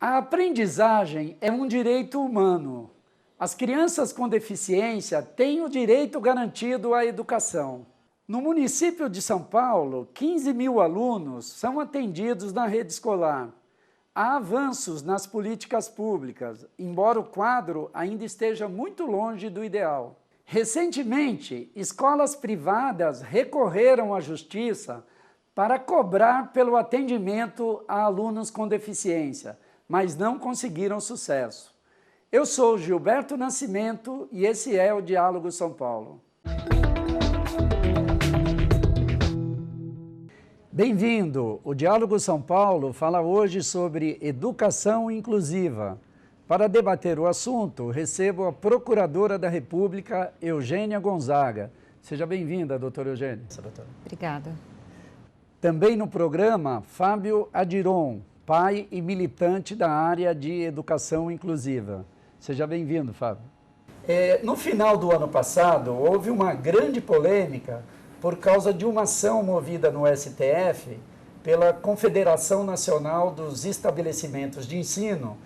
A aprendizagem é um direito humano. As crianças com deficiência têm o direito garantido à educação. No município de São Paulo, 15 mil alunos são atendidos na rede escolar. Há avanços nas políticas públicas, embora o quadro ainda esteja muito longe do ideal. Recentemente, escolas privadas recorreram à justiça para cobrar pelo atendimento a alunos com deficiência, mas não conseguiram sucesso. Eu sou Gilberto Nascimento e esse é o Diálogo São Paulo. Bem-vindo! O Diálogo São Paulo fala hoje sobre educação inclusiva. Para debater o assunto, recebo a Procuradora da República, Eugênia Gonzaga. Seja bem-vinda, doutora Eugênia. Obrigada. Também no programa, Fábio Adiron, pai e militante da área de educação inclusiva. Seja bem-vindo, Fábio. No final do ano passado, houve uma grande polêmica por causa de uma ação movida no STF pela Confederação Nacional dos Estabelecimentos de Ensino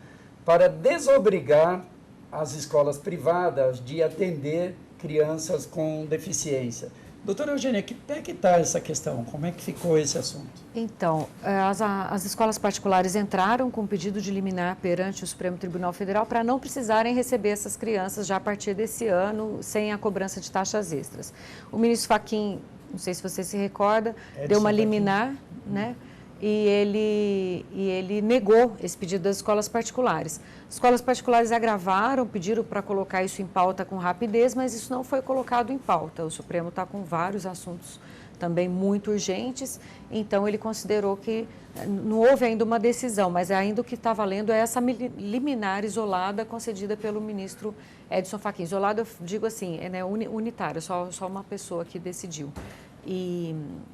para desobrigar as escolas privadas de atender crianças com deficiência. Doutora Eugênia, que é que está essa questão? Como é que ficou esse assunto? Então, as escolas particulares entraram com pedido de liminar perante o Supremo Tribunal Federal para não precisarem receber essas crianças já a partir desse ano, sem a cobrança de taxas extras. O ministro Fachin, não sei se você se recorda, deu uma liminar, né? E ele negou esse pedido das escolas particulares. As escolas particulares agravaram, pediram para colocar isso em pauta com rapidez, mas isso não foi colocado em pauta. O Supremo está com vários assuntos também muito urgentes, então ele considerou que não houve ainda uma decisão, mas ainda o que está valendo é essa liminar isolada concedida pelo ministro Edson Fachin. Isolada, eu digo assim, unitária, só uma pessoa que decidiu.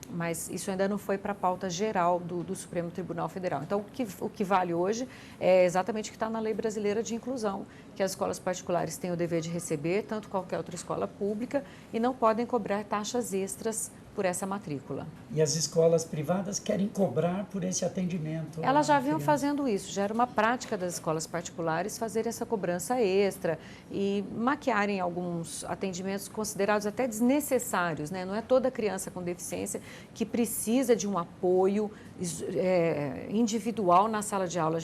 Mas isso ainda não foi para a pauta geral do Supremo Tribunal Federal. Então, o que vale hoje é exatamente o que está na Lei Brasileira de Inclusão, que as escolas particulares têm o dever de receber, tanto qualquer outra escola pública, e não podem cobrar taxas extras por essa matrícula. E as escolas privadas querem cobrar por esse atendimento? Elas já vinham fazendo isso, já era uma prática das escolas particulares fazer essa cobrança extra e maquiarem alguns atendimentos considerados até desnecessários, né? Não é toda criança com deficiência que precisa de um apoio individual na sala de aula.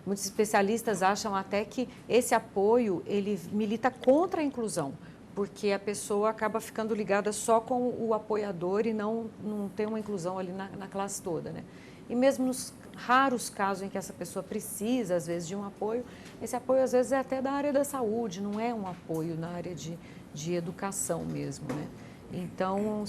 Muitos especialistas acham até que esse apoio, ele milita contra a inclusão, porque a pessoa acaba ficando ligada só com o apoiador e não tem uma inclusão ali na classe toda, né? E mesmo nos raros casos em que essa pessoa precisa, às vezes, de um apoio, esse apoio, às vezes, é até da área da saúde, não é um apoio na área de educação mesmo, né? Então,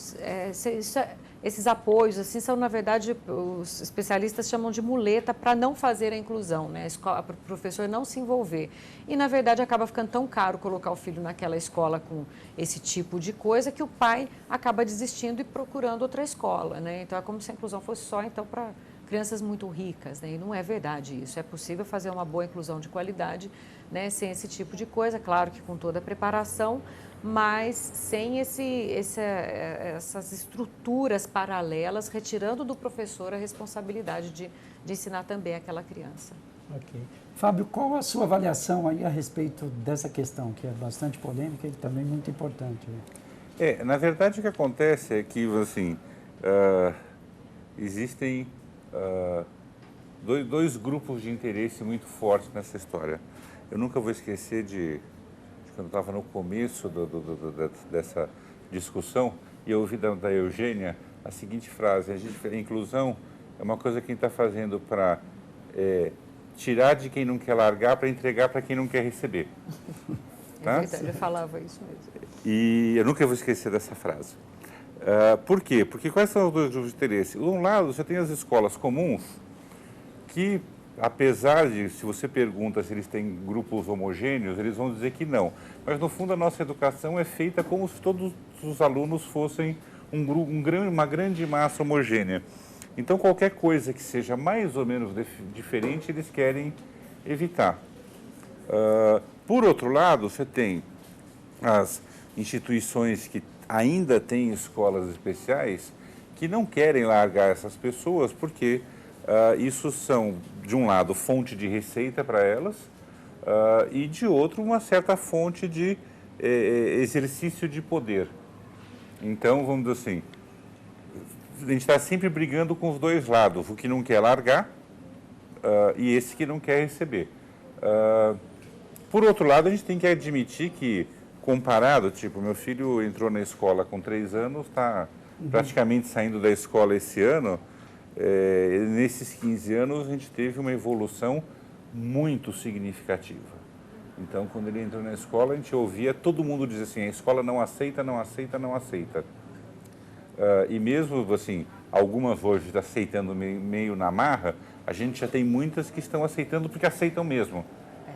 esses apoios, assim, são, na verdade, os especialistas chamam de muleta para não fazer a inclusão, né? Para o professor não se envolver. E, na verdade, acaba ficando tão caro colocar o filho naquela escola com esse tipo de coisa que o pai acaba desistindo e procurando outra escola, né? Então, é como se a inclusão fosse só, então, para crianças muito ricas, né? E não é verdade isso. É possível fazer uma boa inclusão de qualidade, né, sem esse tipo de coisa, claro que com toda a preparação, mas sem essas estruturas paralelas, retirando do professor a responsabilidade de ensinar também aquela criança. Ok. Fábio, qual a sua avaliação aí a respeito dessa questão, que é bastante polêmica e também muito importante? Na verdade, o que acontece é que, assim, existem dois grupos de interesse muito fortes nessa história. Eu nunca vou esquecer quando eu estava no começo dessa discussão, e eu ouvi da Eugênia a seguinte frase: a inclusão é uma coisa que a gente está fazendo para tirar de quem não quer largar para entregar para quem não quer receber. Tá? É verdade, eu falava isso mesmo. E eu nunca vou esquecer dessa frase. Por quê? Porque quais são os dois grupos de interesse? De um lado, você tem as escolas comuns, que, apesar de, se você pergunta se eles têm grupos homogêneos, eles vão dizer que não. Mas, no fundo, a nossa educação é feita como se todos os alunos fossem uma grande massa homogênea. Então, qualquer coisa que seja mais ou menos diferente, eles querem evitar. Por outro lado, você tem as instituições que ainda têm escolas especiais que não querem largar essas pessoas porque Isso são, de um lado, fonte de receita para elas e, de outro, uma certa fonte de exercício de poder. Então, vamos dizer assim, a gente está sempre brigando com os dois lados, o que não quer largar e esse que não quer receber. Por outro lado, a gente tem que admitir que, comparado, tipo, meu filho entrou na escola com 3 anos, está praticamente saindo da escola esse ano. Nesses 15 anos, a gente teve uma evolução muito significativa. Então, quando ele entrou na escola, a gente ouvia todo mundo dizer assim, a escola não aceita, não aceita, não aceita. E mesmo, assim, algumas hoje aceitando meio na marra, a gente já tem muitas que estão aceitando porque aceitam mesmo.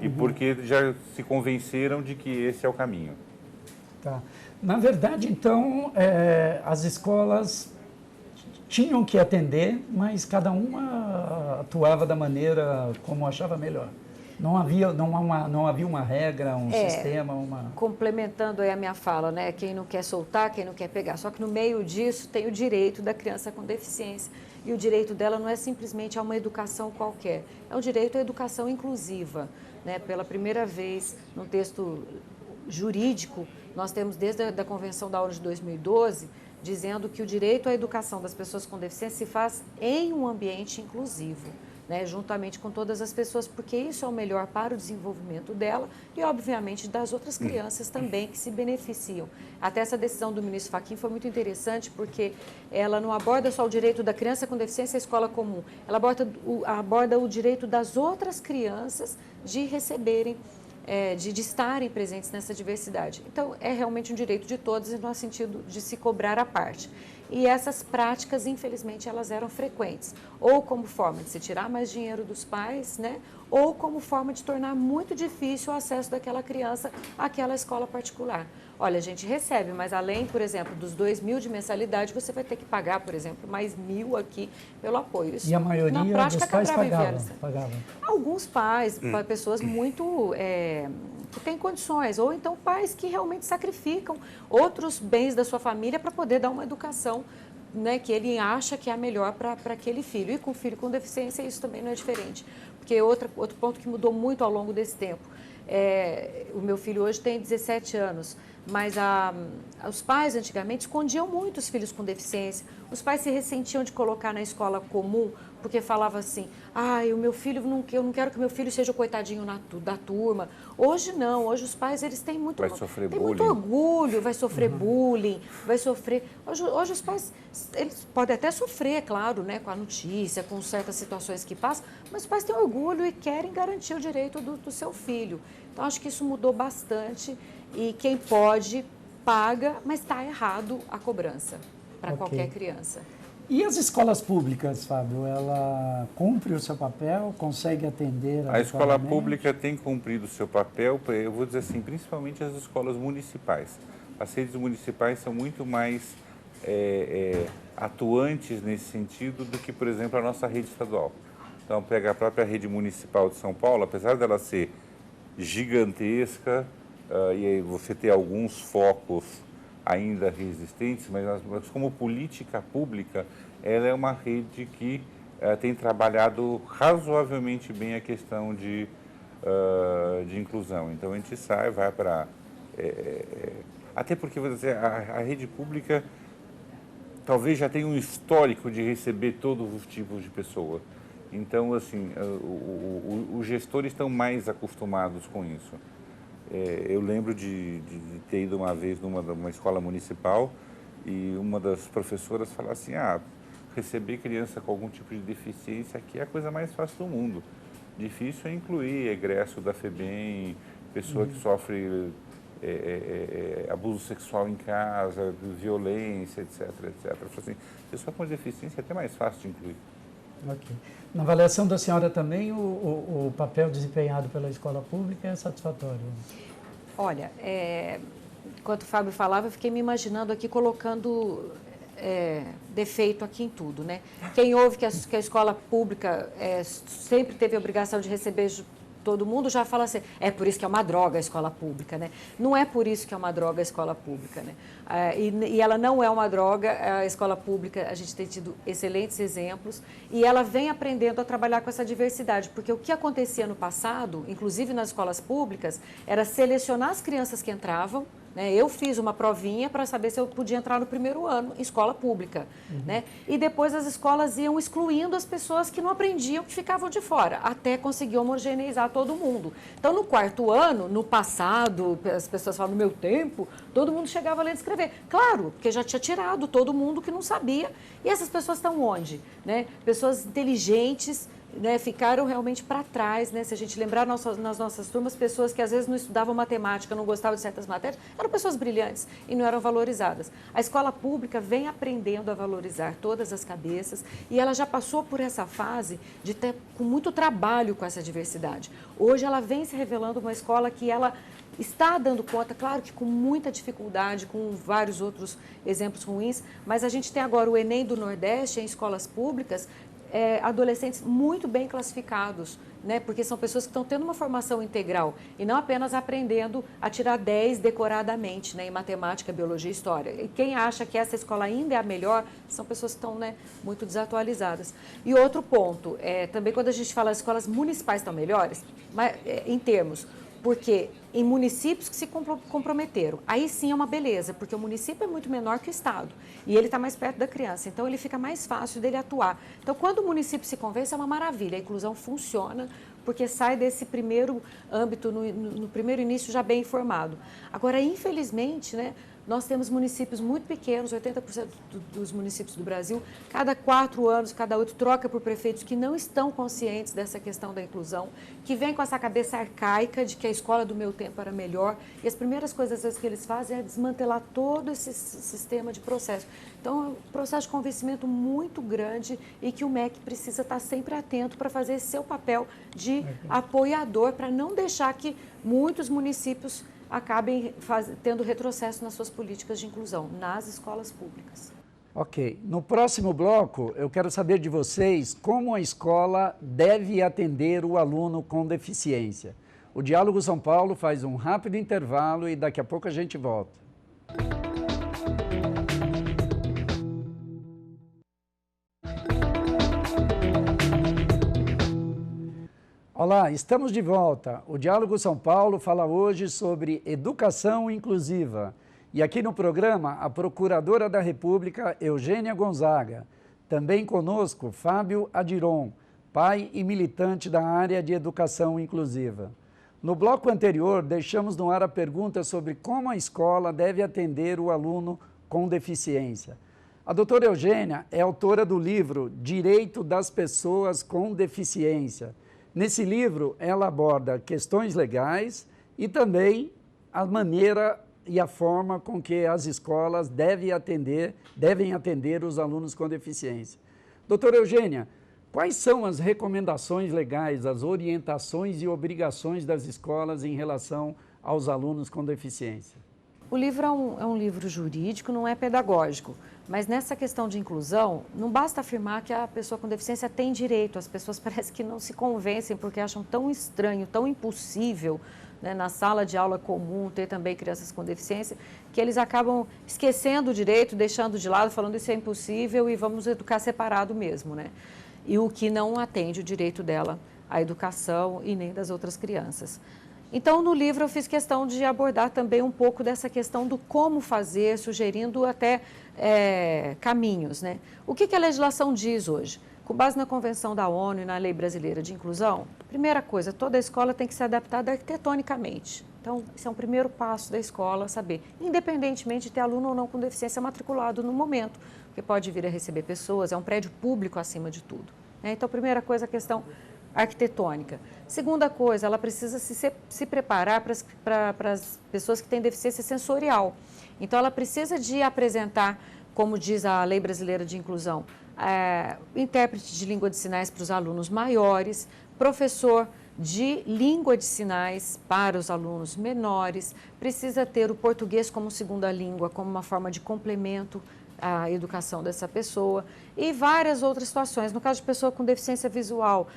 E porque já se convenceram de que esse é o caminho. Tá. Na verdade, então, as escolas tinham que atender, mas cada uma atuava da maneira como achava melhor. Não havia uma regra, um sistema, uma... Complementando aí a minha fala, né? Quem não quer soltar, quem não quer pegar. Só que no meio disso tem o direito da criança com deficiência. E o direito dela não é simplesmente a uma educação qualquer, é um direito à educação inclusiva. Né? Pela primeira vez, no texto jurídico, nós temos desde a Convenção da ONU de 2012, dizendo que o direito à educação das pessoas com deficiência se faz em um ambiente inclusivo, né? Juntamente com todas as pessoas, porque isso é o melhor para o desenvolvimento dela e, obviamente, das outras crianças também que se beneficiam. Até essa decisão do ministro Fachin foi muito interessante, porque ela não aborda só o direito da criança com deficiência à escola comum, ela aborda o direito das outras crianças de receberem, de estarem presentes nessa diversidade. Então, é realmente um direito de todos, no sentido de se cobrar a parte. E essas práticas, infelizmente, elas eram frequentes, ou como forma de se tirar mais dinheiro dos pais, né? Ou como forma de tornar muito difícil o acesso daquela criança àquela escola particular. Olha, a gente recebe, mas além, por exemplo, dos 2.000 de mensalidade, você vai ter que pagar, por exemplo, mais 1.000 aqui pelo apoio. Isso, e a maioria na prática, dos pais pagavam. Alguns pais, pessoas muito... que têm condições, ou então pais que realmente sacrificam outros bens da sua família para poder dar uma educação, né, que ele acha que é a melhor para aquele filho. E com filho com deficiência isso também não é diferente, porque outro ponto que mudou muito ao longo desse tempo, o meu filho hoje tem 17 anos, mas os pais antigamente escondiam muito os filhos com deficiência. Os pais se ressentiam de colocar na escola comum, porque falava assim, o meu filho, eu não quero que meu filho seja o coitadinho da turma. Hoje não, hoje os pais eles têm muito orgulho, vai sofrer bullying, vai sofrer... Hoje os pais, eles podem até sofrer, é claro, né, com a notícia, com certas situações que passam, mas os pais têm orgulho e querem garantir o direito do seu filho. Então, acho que isso mudou bastante e quem pode, paga, mas está errado a cobrança para qualquer criança. E as escolas públicas, Fábio, ela cumpre o seu papel, consegue atender a escola pública tem cumprido o seu papel, eu vou dizer assim, principalmente as escolas municipais. As redes municipais são muito mais atuantes nesse sentido do que, por exemplo, a nossa rede estadual. Então, pega a própria rede municipal de São Paulo, apesar dela ser gigantesca, e aí você ter alguns focos ainda resistentes, mas como política pública, ela é uma rede que tem trabalhado razoavelmente bem a questão de inclusão. Então, a gente vai para... até porque, vou dizer, a rede pública talvez já tenha um histórico de receber todos os tipos de pessoa. Então, assim, os gestores estão mais acostumados com isso. Eu lembro de ter ido uma vez numa escola municipal e uma das professoras falou assim, receber criança com algum tipo de deficiência aqui é a coisa mais fácil do mundo. Difícil é incluir egresso da FEBEM, pessoa que sofre abuso sexual em casa, violência, etc, etc. Eu falei assim, pessoa com deficiência é até mais fácil de incluir. Ok. Na avaliação da senhora também, o papel desempenhado pela escola pública é satisfatório? Olha, enquanto o Fábio falava, eu fiquei me imaginando aqui colocando defeito aqui em tudo, né? Quem ouve que a escola pública sempre teve a obrigação de receber todo mundo já fala assim, é por isso que é uma droga a escola pública, né? Não é por isso que é uma droga a escola pública, né? E ela não é uma droga, a escola pública, a gente tem tido excelentes exemplos, e ela vem aprendendo a trabalhar com essa diversidade, porque o que acontecia no passado, inclusive nas escolas públicas, era selecionar as crianças que entravam, né? Eu fiz uma provinha para saber se eu podia entrar no primeiro ano em escola pública, né? E depois as escolas iam excluindo as pessoas que não aprendiam, que ficavam de fora, até conseguir homogeneizar todo mundo. Então, no quarto ano, no passado, as pessoas falam, no meu tempo, todo mundo chegava a ler e escrever. Claro, porque já tinha tirado todo mundo que não sabia. E essas pessoas estão onde? Né? Pessoas inteligentes, né, ficaram realmente para trás, né? Se a gente lembrar nas nossas turmas, pessoas que às vezes não estudavam matemática, não gostavam de certas matérias, eram pessoas brilhantes e não eram valorizadas. A escola pública vem aprendendo a valorizar todas as cabeças e ela já passou por essa fase de ter com muito trabalho com essa diversidade. Hoje ela vem se revelando uma escola que ela está dando conta, claro que com muita dificuldade, com vários outros exemplos ruins, mas a gente tem agora o Enem do Nordeste em escolas públicas, adolescentes muito bem classificados, né? Porque são pessoas que estão tendo uma formação integral e não apenas aprendendo a tirar 10 decoradamente, né? Em matemática, biologia e história. E quem acha que essa escola ainda é a melhor são pessoas que estão, né, muito desatualizadas. E outro ponto, também quando a gente fala as escolas municipais estão melhores, mas, em termos, porque em municípios que se comprometeram, aí sim é uma beleza, porque o município é muito menor que o estado e ele está mais perto da criança, então ele fica mais fácil dele atuar. Então, quando o município se convence, é uma maravilha, a inclusão funciona, porque sai desse primeiro âmbito, no primeiro início já bem informado. Agora, infelizmente, né, nós temos municípios muito pequenos, 80% dos municípios do Brasil, cada 4 anos, cada 8, troca por prefeitos que não estão conscientes dessa questão da inclusão, que vem com essa cabeça arcaica de que a escola do meu tempo era melhor, e as primeiras coisas às vezes, que eles fazem é desmantelar todo esse sistema de processo. Então, é um processo de convencimento muito grande e que o MEC precisa estar sempre atento para fazer esse seu papel de apoiador, para não deixar que muitos municípios acabem tendo retrocesso nas suas políticas de inclusão, nas escolas públicas. Ok. No próximo bloco, eu quero saber de vocês como a escola deve atender o aluno com deficiência. O Diálogo São Paulo faz um rápido intervalo e daqui a pouco a gente volta. Olá, estamos de volta. O Diálogo São Paulo fala hoje sobre educação inclusiva. E aqui no programa, a Procuradora da República, Eugênia Gonzaga. Também conosco, Fábio Adiron, pai e militante da área de educação inclusiva. No bloco anterior, deixamos no ar a pergunta sobre como a escola deve atender o aluno com deficiência. A doutora Eugênia é autora do livro Direito das Pessoas com Deficiência. Nesse livro, ela aborda questões legais e também a maneira e a forma com que as escolas devem atender os alunos com deficiência. Doutora Eugênia, quais são as recomendações legais, as orientações e obrigações das escolas em relação aos alunos com deficiência? O livro é um livro jurídico, não é pedagógico, mas nessa questão de inclusão, não basta afirmar que a pessoa com deficiência tem direito, as pessoas parecem que não se convencem porque acham tão estranho, tão impossível, né, na sala de aula comum ter também crianças com deficiência, que eles acabam esquecendo o direito, deixando de lado, falando isso é impossível e vamos educar separado mesmo, né? E o que não atende o direito dela à educação e nem das outras crianças. Então, no livro eu fiz questão de abordar também um pouco dessa questão do como fazer, sugerindo até caminhos, né? O que a legislação diz hoje? Com base na Convenção da ONU e na Lei Brasileira de Inclusão, primeira coisa, toda a escola tem que ser adaptada arquitetonicamente. Então, esse é um primeiro passo da escola, saber, independentemente de ter aluno ou não com deficiência matriculado no momento, porque pode vir a receber pessoas, é um prédio público acima de tudo, né? Então, primeira coisa, a questão arquitetônica. Segunda coisa, ela precisa se preparar para as pessoas que têm deficiência sensorial. Então, ela precisa de apresentar, como diz a Lei Brasileira de Inclusão, intérprete de língua de sinais para os alunos maiores, professor de língua de sinais para os alunos menores, precisa ter o português como segunda língua, como uma forma de complemento a educação dessa pessoa e várias outras situações. No caso de pessoa com deficiência visual,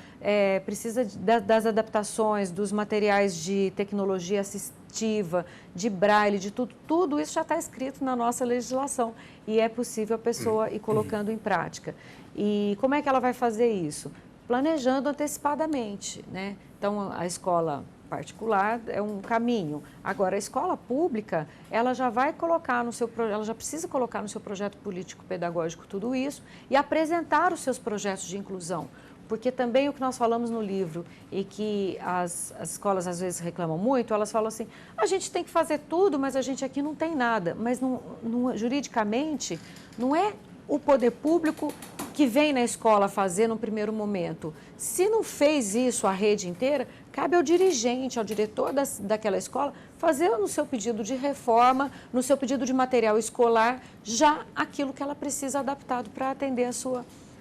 precisa das adaptações, dos materiais de tecnologia assistiva, de braille, de tudo isso já está escrito na nossa legislação e é possível a pessoa ir colocando em prática. E como é que ela vai fazer isso? Planejando antecipadamente, né? Então, a escola particular é um caminho. Agora, a escola pública, ela já vai colocar ela já precisa colocar no seu projeto político-pedagógico tudo isso e apresentar os seus projetos de inclusão. Porque também o que nós falamos no livro e que as escolas às vezes reclamam muito, elas falam assim, a gente tem que fazer tudo, mas a gente aqui não tem nada. Mas juridicamente, não é o poder público que vem na escola fazer no primeiro momento. Se não fez isso a rede inteira, cabe ao dirigente, ao diretor daquela escola, fazer no seu pedido de reforma, no seu pedido de material escolar, já aquilo que ela precisa adaptado para atender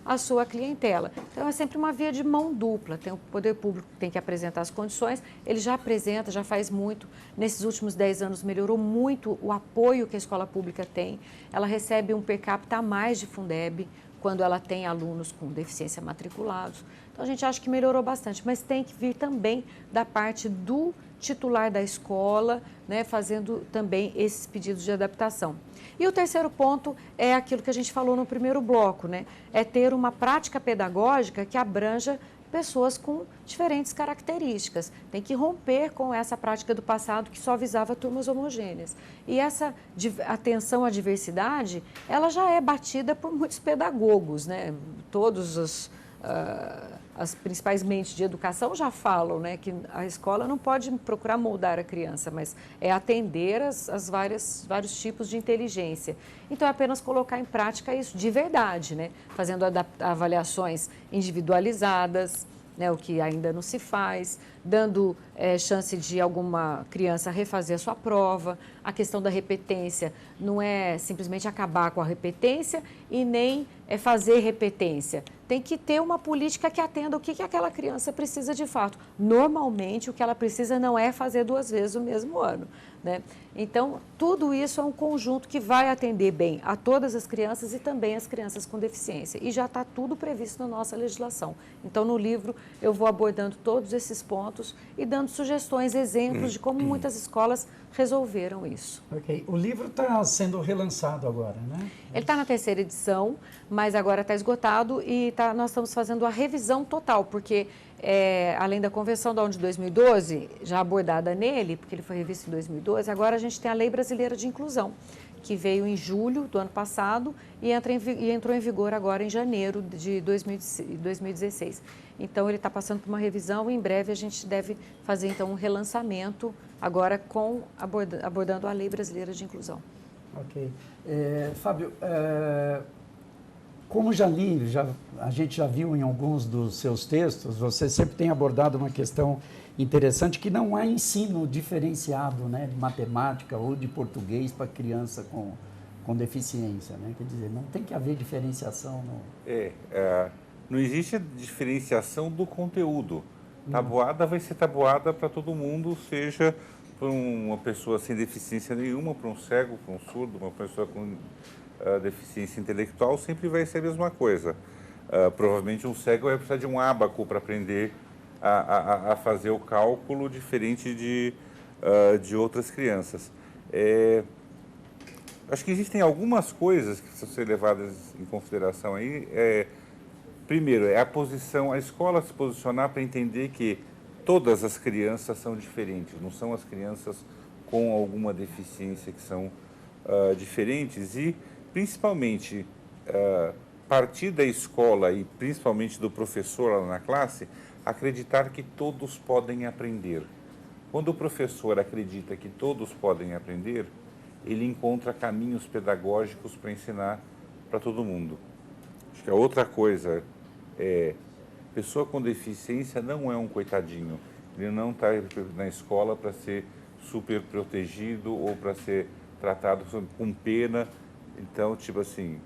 a sua clientela. Então, é sempre uma via de mão dupla. Tem o poder público que tem que apresentar as condições, ele já apresenta, já faz muito. Nesses últimos 10 anos, melhorou muito o apoio que a escola pública tem. Ela recebe um per capita a mais de Fundeb, quando ela tem alunos com deficiência matriculados. Então, a gente acha que melhorou bastante, mas tem que vir também da parte do titular da escola, né, fazendo também esses pedidos de adaptação. E o terceiro ponto é aquilo que a gente falou no primeiro bloco, né, é ter uma prática pedagógica que abranja pessoas com diferentes características. Tem que romper com essa prática do passado que só visava turmas homogêneas. E essa atenção à diversidade, ela já é batida por muitos pedagogos, né? Todos as principais mentes de educação já falam, né, que a escola não pode procurar moldar a criança, mas é atender vários tipos de inteligência. Então, é apenas colocar em prática isso de verdade, né, fazendo avaliações individualizadas, né, o que ainda não se faz, dando chance de alguma criança refazer a sua prova. A questão da repetência não é simplesmente acabar com a repetência e nem fazer repetência. Tem que ter uma política que atenda o que aquela criança precisa de fato. Normalmente, o que ela precisa não é fazer 2 vezes o mesmo ano, né? Então, tudo isso é um conjunto que vai atender bem a todas as crianças e também as crianças com deficiência. E já está tudo previsto na nossa legislação. Então, no livro, eu vou abordando todos esses pontos e dando sugestões, exemplos de como muitas escolas resolveram isso. Ok. O livro está sendo relançado agora, né? Ele está na 3ª edição, mas agora está esgotado e nós estamos fazendo a revisão total, porque além da Convenção da ONU de 2012, já abordada nele, porque ele foi revisto em 2012, agora a gente tem a Lei Brasileira de Inclusão, que veio em julho do ano passado e entrou em vigor agora em janeiro de 2016. Então, ele está passando por uma revisão e em breve a gente deve fazer, então, um relançamento agora abordando a Lei Brasileira de Inclusão. Ok. Fábio, como já li, a gente já viu em alguns dos seus textos, você sempre tem abordado uma questão interessante que não há ensino diferenciado, né, de matemática ou de português para criança com deficiência, né? Quer dizer, não tem que haver diferenciação. Não existe a diferenciação do conteúdo. Tabuada vai ser tabuada para todo mundo, seja para uma pessoa sem deficiência nenhuma, para um cego, para um surdo, uma pessoa com deficiência intelectual, sempre vai ser a mesma coisa. Provavelmente um cego vai precisar de um ábaco para aprender a fazer o cálculo diferente de outras crianças. Acho que existem algumas coisas que precisam ser levadas em consideração aí. Primeiro, a escola se posicionar para entender que todas as crianças são diferentes, não são as crianças com alguma deficiência que são diferentes e, principalmente, partir da escola e principalmente do professor lá na classe, acreditar que todos podem aprender. Quando o professor acredita que todos podem aprender, ele encontra caminhos pedagógicos para ensinar para todo mundo. Acho que a outra coisa pessoa com deficiência não é um coitadinho. Ele não está na escola para ser super protegido ou para ser tratado com pena. Então, tipo assim...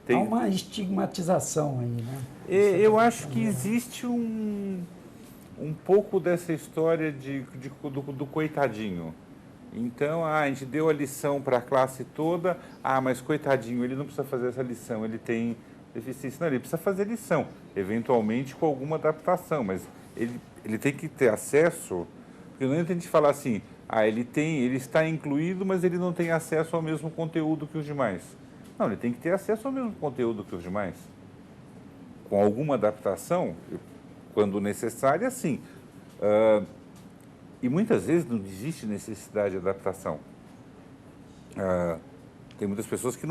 Há uma estigmatização aí, né? Eu acho que existe um pouco dessa história do coitadinho. Então, a gente deu a lição para a classe toda, mas coitadinho, ele não precisa fazer essa lição, ele tem deficiência. Não, ele precisa fazer lição, eventualmente com alguma adaptação, mas ele tem que ter acesso, porque não adianta a gente falar assim, ele está incluído, mas ele não tem acesso ao mesmo conteúdo que os demais. Não, ele tem que ter acesso ao mesmo conteúdo que os demais. Com alguma adaptação, quando necessária, sim. E muitas vezes não existe necessidade de adaptação. Tem muitas pessoas que,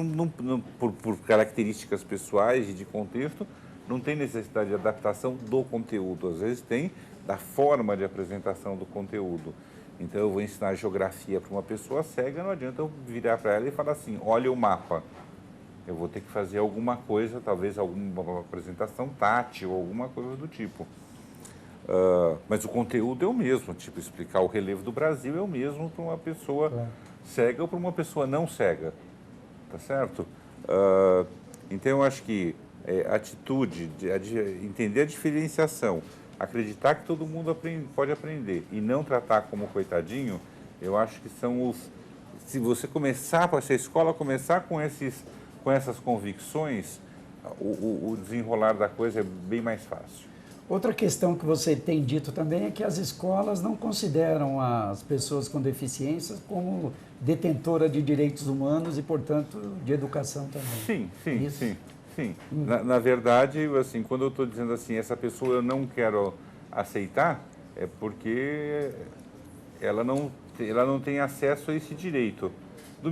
por características pessoais e de contexto, não tem necessidade de adaptação do conteúdo. Às vezes tem da forma de apresentação do conteúdo. Então, eu vou ensinar geografia para uma pessoa cega, não adianta eu virar para ela e falar assim, olha o mapa. Eu vou ter que fazer alguma coisa, talvez alguma apresentação tátil, alguma coisa do tipo. Mas o conteúdo é o mesmo, tipo, explicar o relevo do Brasil é o mesmo para uma pessoa cega ou para uma pessoa não cega, tá certo? Então, eu acho que atitude, entender a diferenciação, acreditar que todo mundo pode aprender e não tratar como coitadinho, eu acho que são os... Se você começar, se a escola começar com essas convicções, o desenrolar da coisa é bem mais fácil. Outra questão que você tem dito também é que as escolas não consideram as pessoas com deficiências como detentora de direitos humanos e, portanto, de educação também. Sim. Na verdade, assim, quando eu estou dizendo assim, essa pessoa eu não quero aceitar, é porque ela não tem acesso a esse direito. Da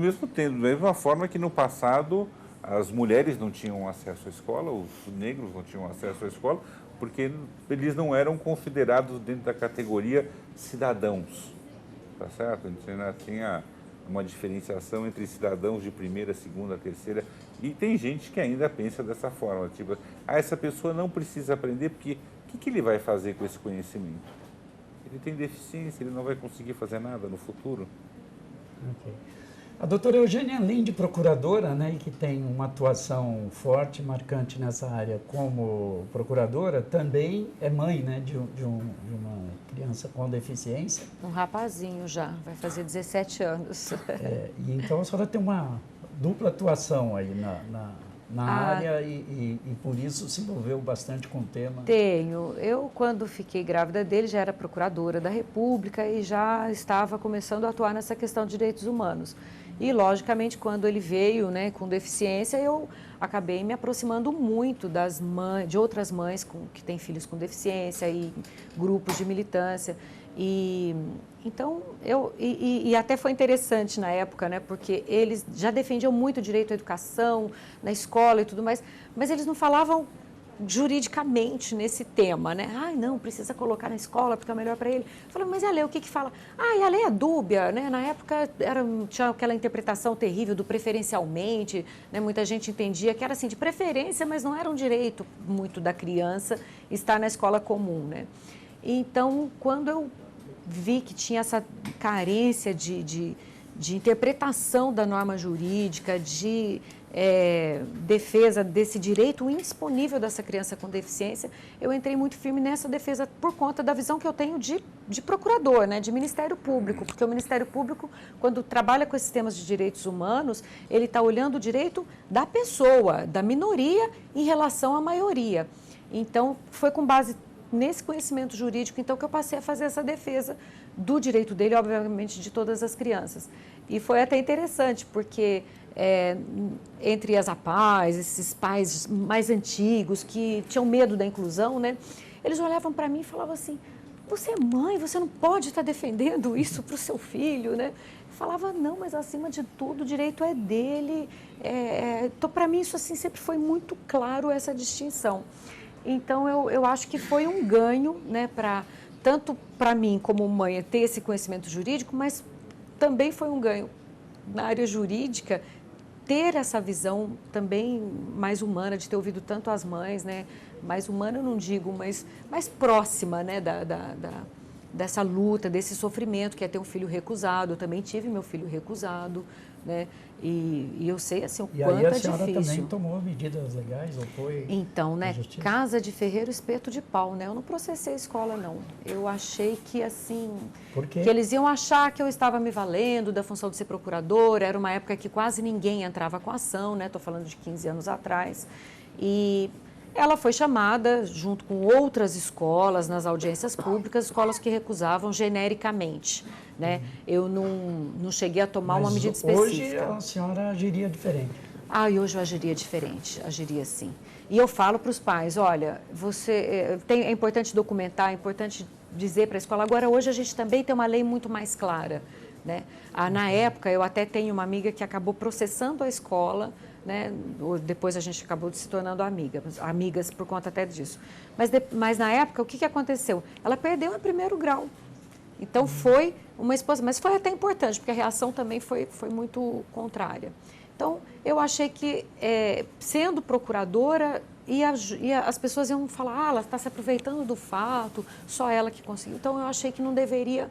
mesma forma que no passado as mulheres não tinham acesso à escola, os negros não tinham acesso à escola, porque eles não eram considerados dentro da categoria cidadãos, tá certo? Então, tinha uma diferenciação entre cidadãos de primeira, segunda, terceira, e tem gente que ainda pensa dessa forma, tipo, essa pessoa não precisa aprender, porque o que ele vai fazer com esse conhecimento? Ele tem deficiência, ele não vai conseguir fazer nada no futuro. Okay. A doutora Eugênia, além de procuradora, né, que tem uma atuação forte, marcante nessa área como procuradora, também é mãe, né, de uma criança com deficiência. Um rapazinho já, vai fazer 17 anos. E então a senhora tem uma dupla atuação aí na área e por isso se envolveu bastante com o tema. Tenho. Eu, quando fiquei grávida dele, já era procuradora da República e já estava começando a atuar nessa questão de direitos humanos. E, logicamente, quando ele veio, né, com deficiência, eu acabei me aproximando muito de outras mães que têm filhos com deficiência e grupos de militância. Então, e até foi interessante na época, né, porque eles já defendiam muito o direito à educação, na escola e tudo mais, mas eles não falavam juridicamente nesse tema, né? Não, precisa colocar na escola porque é melhor para ele. Eu falei, mas e a lei, o que fala? E a lei é dúbia, né? Na época tinha aquela interpretação terrível do preferencialmente, né? Muita gente entendia que era assim, de preferência, mas não era um direito muito da criança estar na escola comum, né? Então, quando eu vi que tinha essa carência de interpretação da norma jurídica, de defesa desse direito indisponível dessa criança com deficiência, eu entrei muito firme nessa defesa por conta da visão que eu tenho de procurador, né, de Ministério Público, porque o Ministério Público, quando trabalha com esses temas de direitos humanos, ele está olhando o direito da pessoa, da minoria em relação à maioria. Então, foi com base nesse conhecimento jurídico, então, que eu passei a fazer essa defesa do direito dele, obviamente, de todas as crianças. E foi até interessante, porque entre as APAES, esses pais mais antigos que tinham medo da inclusão, né, eles olhavam para mim e falavam assim, você é mãe, você não pode estar defendendo isso para o seu filho, né? Eu falava, não, mas acima de tudo o direito é dele. Então, para mim, isso assim, sempre foi muito claro, essa distinção. Então, eu acho que foi um ganho, né, tanto para mim como mãe ter esse conhecimento jurídico, mas também foi um ganho na área jurídica ter essa visão também mais humana, de ter ouvido tanto as mães, né, mais humana eu não digo, mas mais próxima, né, dessa luta, desse sofrimento que é ter um filho recusado. Eu também tive meu filho recusado, né? E eu sei assim o quanto é difícil. E aí a senhora também tomou medidas legais ou foi? Então, né? Casa de ferreiro, espeto de pau, né? Eu não processei a escola, não. Eu achei que assim, por quê? que eles iam achar que eu estava me valendo da função de ser procuradora. Era uma época que quase ninguém entrava com ação, né? Estou falando de 15 anos atrás. E ela foi chamada, junto com outras escolas, nas audiências públicas, escolas que recusavam genericamente, né? Eu não cheguei a tomar uma medida específica. Hoje a senhora agiria diferente? E hoje eu agiria diferente, agiria sim. E eu falo para os pais, olha, é importante documentar, é importante dizer para a escola. Agora, hoje a gente também tem uma lei muito mais clara, né? Na época, eu até tenho uma amiga que acabou processando a escola, né? Depois a gente acabou se tornando amigas por conta até disso. Mas na época, o que aconteceu? Ela perdeu em primeiro grau. Então, foi uma exposição, mas foi até importante, porque a reação também foi muito contrária. Então, eu achei que, sendo procuradora, as pessoas iam falar, ela está se aproveitando do fato, só ela que conseguiu. Então, eu achei que não deveria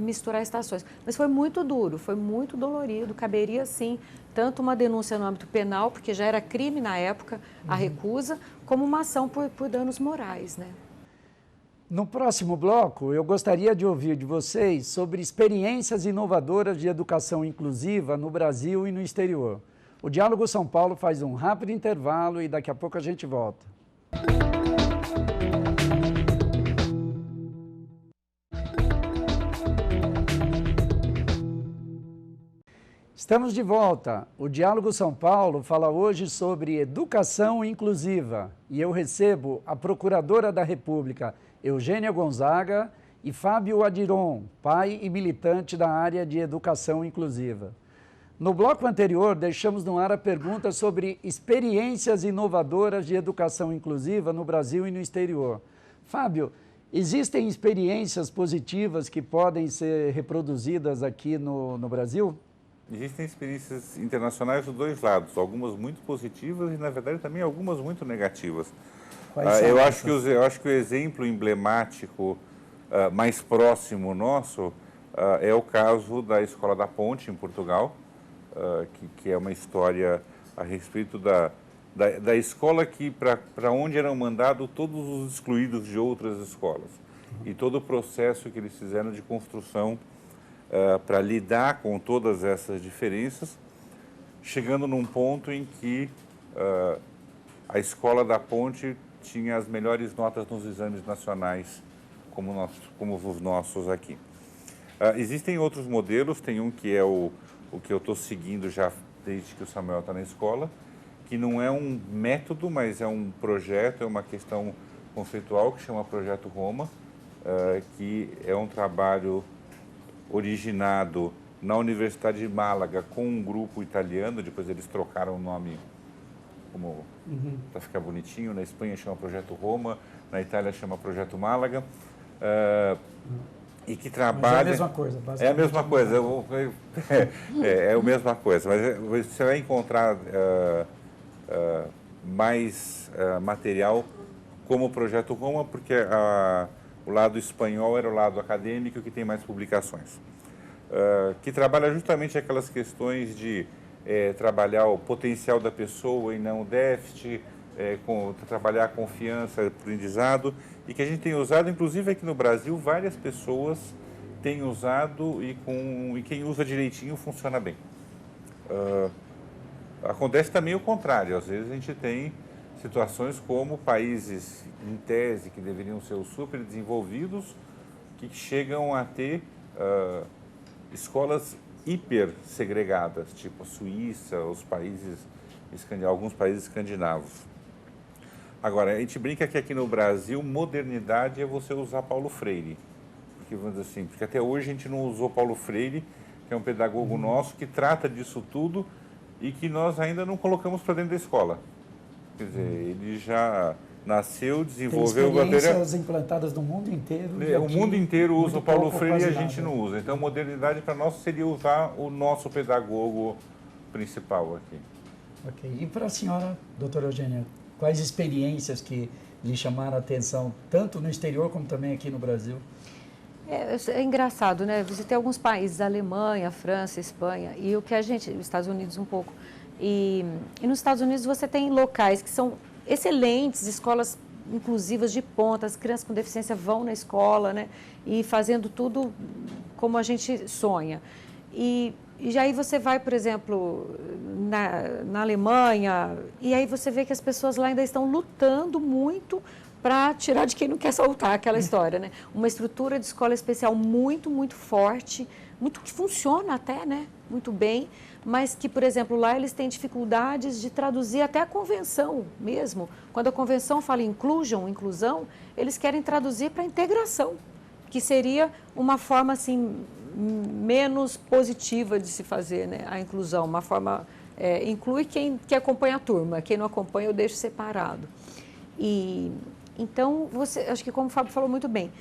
misturar estações. Mas foi muito duro, foi muito dolorido, caberia, sim, tanto uma denúncia no âmbito penal, porque já era crime na época a recusa, como uma ação por danos morais, né? No próximo bloco, eu gostaria de ouvir de vocês sobre experiências inovadoras de educação inclusiva no Brasil e no exterior. O Diálogo São Paulo faz um rápido intervalo e daqui a pouco a gente volta. Estamos de volta. O Diálogo São Paulo fala hoje sobre educação inclusiva e eu recebo a Procuradora da República, Eugênia Gonzaga, e Fábio Adiron, pai e militante da área de educação inclusiva. No bloco anterior, deixamos no ar a pergunta sobre experiências inovadoras de educação inclusiva no Brasil e no exterior. Fábio, existem experiências positivas que podem ser reproduzidas aqui no Brasil? Existem experiências internacionais dos dois lados, algumas muito positivas e, na verdade, também algumas muito negativas. Eu acho que o exemplo emblemático mais próximo nosso é o caso da Escola da Ponte, em Portugal, que é uma história a respeito da escola para onde eram mandados todos os excluídos de outras escolas. E todo o processo que eles fizeram de construção para lidar com todas essas diferenças, chegando num ponto em que a Escola da Ponte tinha as melhores notas nos exames nacionais, como os nossos aqui. Existem outros modelos, tem um que é o que eu estou seguindo já desde que o Samuel está na escola, que não é um método, mas é um projeto, é uma questão conceitual que chama Projeto Roma, que é um trabalho originado na Universidade de Málaga com um grupo italiano, depois eles trocaram o nome para ficar bonitinho. Na Espanha chama Projeto Roma, na Itália chama Projeto Málaga, e que trabalha... Mas é a mesma coisa, basicamente. É a mesma coisa, é a mesma coisa, mas você vai encontrar mais material como o Projeto Roma, porque o lado espanhol era o lado acadêmico que tem mais publicações, que trabalha justamente aquelas questões de trabalhar o potencial da pessoa e não o déficit, trabalhar a confiança, o aprendizado, e que a gente tem usado, inclusive aqui no Brasil, várias pessoas têm usado e quem usa direitinho funciona bem. Acontece também o contrário, às vezes a gente tem situações como países, em tese, que deveriam ser os super desenvolvidos, que chegam a ter escolas hiper segregadas, tipo a Suíça, alguns países escandinavos. Agora, a gente brinca que aqui no Brasil, modernidade é você usar Paulo Freire. Porque, vamos dizer assim, porque até hoje a gente não usou Paulo Freire, que é um pedagogo nosso que trata disso tudo e que nós ainda não colocamos para dentro da escola. Quer dizer, ele já nasceu, desenvolveu... Tem experiências implantadas no mundo inteiro. O mundo inteiro usa o Paulo Freire e a gente não usa. Então, modernidade para nós seria usar o nosso pedagogo principal aqui. Ok. E para a senhora, doutora Eugênia, quais experiências que lhe chamaram a atenção, tanto no exterior como também aqui no Brasil? É engraçado, né? Eu visitei alguns países, Alemanha, França, Espanha, e o que a gente, Estados Unidos um pouco, e nos Estados Unidos você tem locais que são excelentes, escolas inclusivas de ponta, as crianças com deficiência vão na escola, né? E fazendo tudo como a gente sonha. E já aí você vai, por exemplo, na Alemanha, e aí você vê que as pessoas lá ainda estão lutando muito para tirar de quem não quer soltar aquela história, né? Uma estrutura de escola especial muito, muito forte, muito que funciona até, né? Muito bem, mas que, por exemplo, lá eles têm dificuldades de traduzir até a convenção mesmo. Quando a convenção fala inclusão, eles querem traduzir para integração, que seria uma forma, assim, menos positiva de se fazer, né? A inclusão, uma forma... inclui quem acompanha a turma, quem não acompanha eu deixo separado. E... Então, acho que como o Fábio falou muito bem,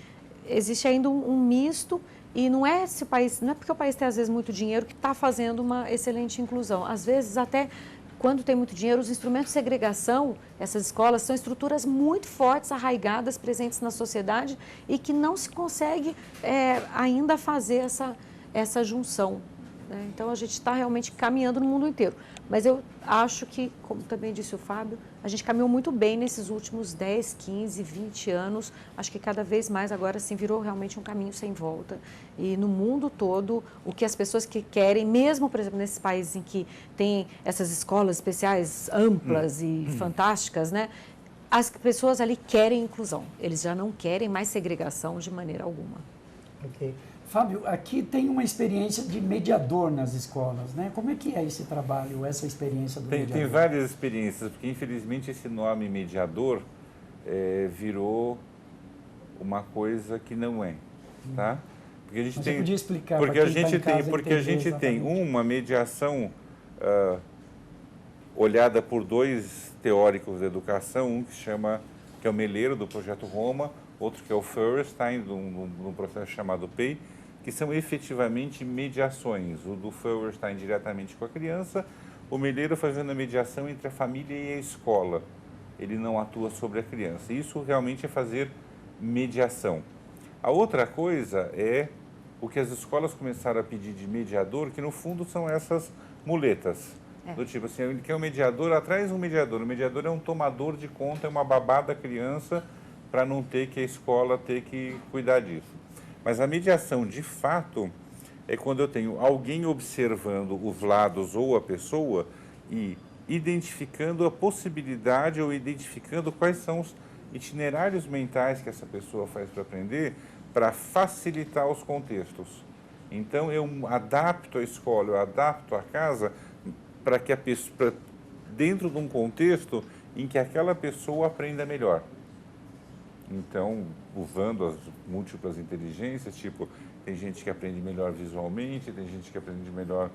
existe ainda um misto e não é porque o país tem às vezes muito dinheiro que está fazendo uma excelente inclusão. Às vezes até quando tem muito dinheiro, os instrumentos de segregação, essas escolas são estruturas muito fortes, arraigadas, presentes na sociedade e que não se consegue ainda fazer essa junção. Né? Então, a gente está realmente caminhando no mundo inteiro. Mas eu acho que, como também disse o Fábio, a gente caminhou muito bem nesses últimos 10, 15, 20 anos. Acho que cada vez mais agora sim virou realmente um caminho sem volta. E no mundo todo, o que as pessoas que querem, mesmo, por exemplo, nesses países em que tem essas escolas especiais amplas e fantásticas, né? As pessoas ali querem inclusão. Eles já não querem mais segregação de maneira alguma. Ok. Fábio, aqui tem uma experiência de mediador nas escolas, né? Como é que é esse trabalho, essa experiência do mediador? Tem várias experiências, porque infelizmente esse nome mediador virou uma coisa que não é, tá? Porque a gente Você podia explicar porque para a quem está gente em casa tem, porque a gente tem exatamente. uma mediação olhada por dois teóricos da educação, um que é o Meleiro do Projeto Roma, outro que é o Feuerstein, num processo chamado PEI, que são efetivamente mediações. O do Feuerstein diretamente com a criança, o Meleiro fazendo a mediação entre a família e a escola. Ele não atua sobre a criança. Isso realmente é fazer mediação. A outra coisa é o que as escolas começaram a pedir de mediador, que no fundo são essas muletas. Do tipo assim, ele quer um mediador, atrás um mediador. O mediador é um tomador de conta, é uma babá da criança, para não ter que a escola ter que cuidar disso. Mas a mediação, de fato, é quando eu tenho alguém observando os lados ou a pessoa e identificando a possibilidade ou identificando quais são os itinerários mentais que essa pessoa faz para aprender, para facilitar os contextos. Então, eu adapto a escola, eu adapto a casa para que a pessoa, dentro de um contexto em que aquela pessoa aprenda melhor. Então, usando as múltiplas inteligências, tipo, tem gente que aprende melhor visualmente, tem gente que aprende melhor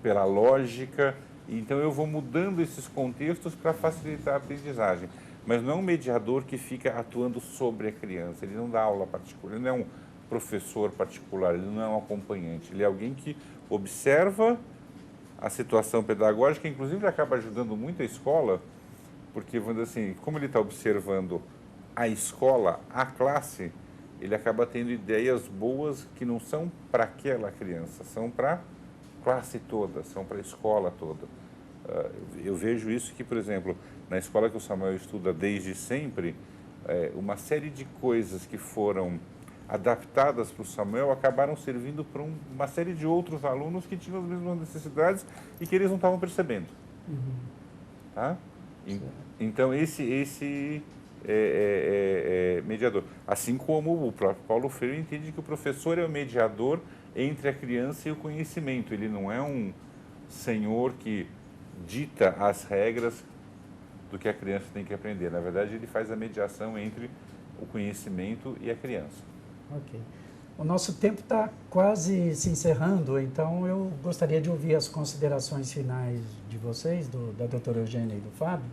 pela lógica. Então, eu vou mudando esses contextos para facilitar a aprendizagem. Mas não é um mediador que fica atuando sobre a criança, ele não dá aula particular, ele não é um professor particular, ele não é um acompanhante, ele é alguém que observa a situação pedagógica, inclusive ele acaba ajudando muito a escola, porque, vamos dizer assim, como ele está observando a escola, a classe, ele acaba tendo ideias boas que não são para aquela criança, são para a classe toda, são para a escola toda. Eu vejo isso que, por exemplo, na escola que o Samuel estuda desde sempre, uma série de coisas que foram adaptadas para o Samuel acabaram servindo para uma série de outros alunos que tinham as mesmas necessidades e que eles não estavam percebendo. Tá? Então, esse mediador. Assim como o próprio Paulo Freire entende que o professor é o mediador entre a criança e o conhecimento. Ele não é um senhor que dita as regras do que a criança tem que aprender. Na verdade, ele faz a mediação entre o conhecimento e a criança. Ok. O nosso tempo está quase se encerrando, então eu gostaria de ouvir as considerações finais de vocês, da doutora Eugênia e do Fábio,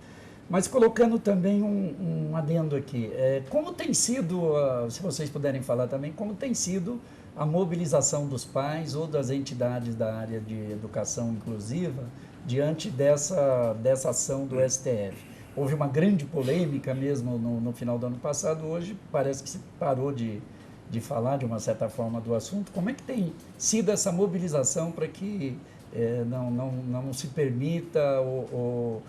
mas colocando também um adendo aqui. Como tem sido, se vocês puderem falar também, como tem sido a mobilização dos pais ou das entidades da área de educação inclusiva diante dessa ação do STF? Houve uma grande polêmica mesmo no final do ano passado, hoje parece que se parou de de falar de uma certa forma do assunto. Como é que tem sido essa mobilização para que não se permita ou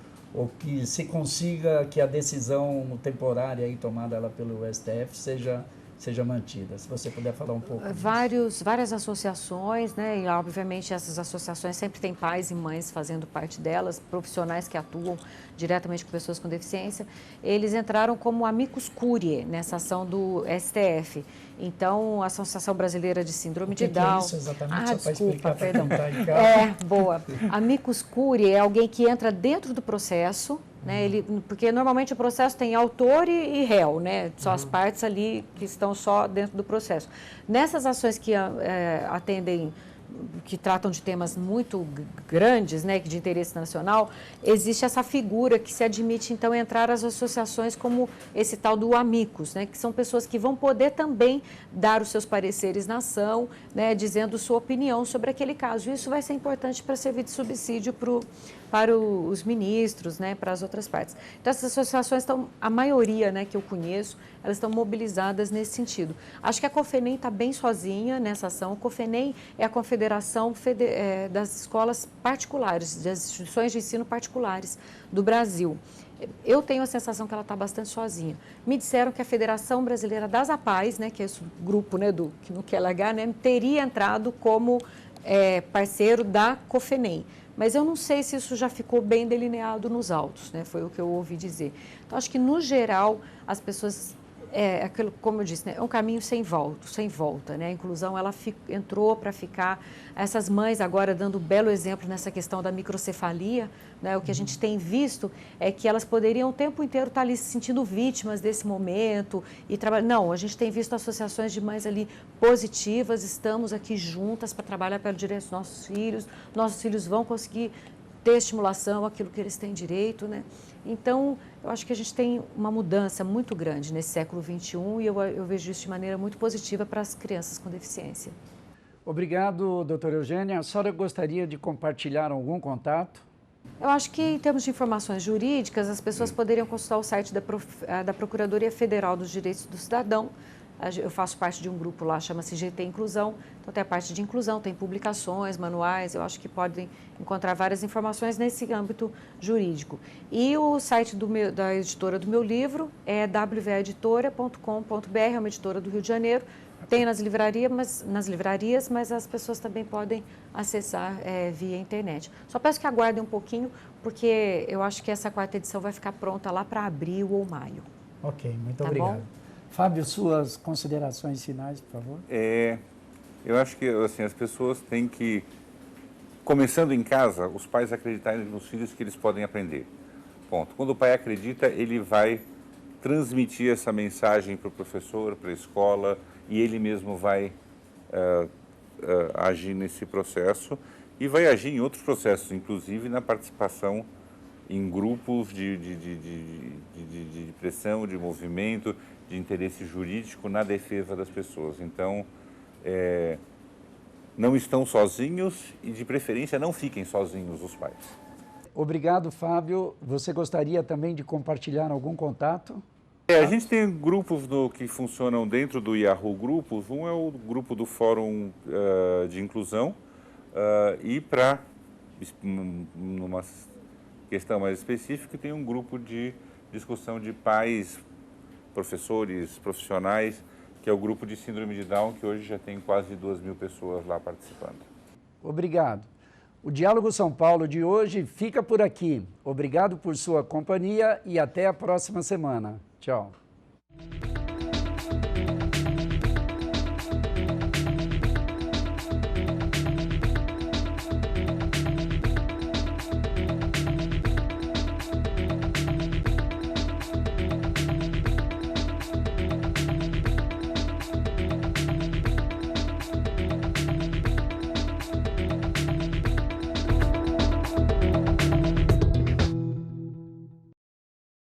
que se consiga que a decisão temporária aí tomada ela pelo STF seja mantida? Se você puder falar um pouco. Várias associações, né? E obviamente essas associações sempre têm pais e mães fazendo parte delas, profissionais que atuam diretamente com pessoas com deficiência. Eles entraram como amicus curiae nessa ação do STF. Então, a Associação Brasileira de Síndrome de Down. É isso exatamente? Só desculpa, perdão. Tá Boa. Amicus curiae é alguém que entra dentro do processo, né? Porque normalmente o processo tem autor e réu, né? São as partes ali que estão só dentro do processo. Nessas ações que atendem, que tratam de temas muito grandes, né, de interesse nacional, existe essa figura que se admite, então, entrar as associações como esse tal do amicus, né, que são pessoas que vão poder também dar os seus pareceres na ação, né, dizendo sua opinião sobre aquele caso. Isso vai ser importante para servir de subsídio para os ministros, né, para as outras partes. Então, essas associações estão, a maioria, né, que eu conheço, elas estão mobilizadas nesse sentido. Acho que a COFENEM está bem sozinha nessa ação. A COFENEM é a Confederação das Escolas Particulares, das instituições de ensino particulares do Brasil. Eu tenho a sensação que ela está bastante sozinha. Me disseram que a Federação Brasileira das APAES, né, que é esse grupo, né, que não quer largar, né, teria entrado como parceiro da COFENEM. Mas eu não sei se isso já ficou bem delineado nos autos, né? Foi o que eu ouvi dizer. Então, acho que, no geral, as pessoas, aquilo, como eu disse, né? É um caminho sem volta, né? A inclusão, ela entrou para ficar. Essas mães agora dando um belo exemplo nessa questão da microcefalia, né? O que a gente tem visto é que elas poderiam o tempo inteiro estar ali se sentindo vítimas desse momento e trabalhar. Não, a gente tem visto associações de mães ali positivas, estamos aqui juntas para trabalhar pelo direito dos nossos filhos vão conseguir ter estimulação, aquilo que eles têm direito, né? Então, eu acho que a gente tem uma mudança muito grande nesse século XXI e eu vejo isso de maneira muito positiva para as crianças com deficiência. Obrigado, doutora Eugênia. A senhora gostaria de compartilhar algum contato? Eu acho que, em termos de informações jurídicas, as pessoas poderiam consultar o site da Procuradoria Federal dos Direitos do Cidadão. Eu faço parte de um grupo lá, chama-se GT Inclusão. Então, tem a parte de inclusão, tem publicações, manuais. Eu acho que podem encontrar várias informações nesse âmbito jurídico. E o site da editora do meu livro é wvaeditora.com.br, é uma editora do Rio de Janeiro. Tem nas livrarias, mas as pessoas também podem acessar via internet. Só peço que aguardem um pouquinho, porque eu acho que essa 4ª edição vai ficar pronta lá para abril ou maio. Ok, muito obrigado. Bom? Fábio, suas considerações finais, por favor. Eu acho que assim, as pessoas têm que, começando em casa, os pais acreditarem nos filhos que eles podem aprender. Ponto. Quando o pai acredita, ele vai transmitir essa mensagem para o professor, para a escola, e ele mesmo vai agir nesse processo e vai agir em outros processos, inclusive na participação em grupos de pressão, de movimento, de interesse jurídico na defesa das pessoas. Então, não estão sozinhos e, de preferência, não fiquem sozinhos os pais. Obrigado, Fábio. Você gostaria também de compartilhar algum contato? A gente tem grupos que funcionam dentro do Yahoo Grupos. Um é o grupo do Fórum de Inclusão e para numa questão mais específica tem um grupo de discussão de pais, professores, profissionais, que é o grupo de Síndrome de Down, que hoje já tem quase 2.000 pessoas lá participando. Obrigado. O Diálogo São Paulo de hoje fica por aqui. Obrigado por sua companhia e até a próxima semana. Tchau.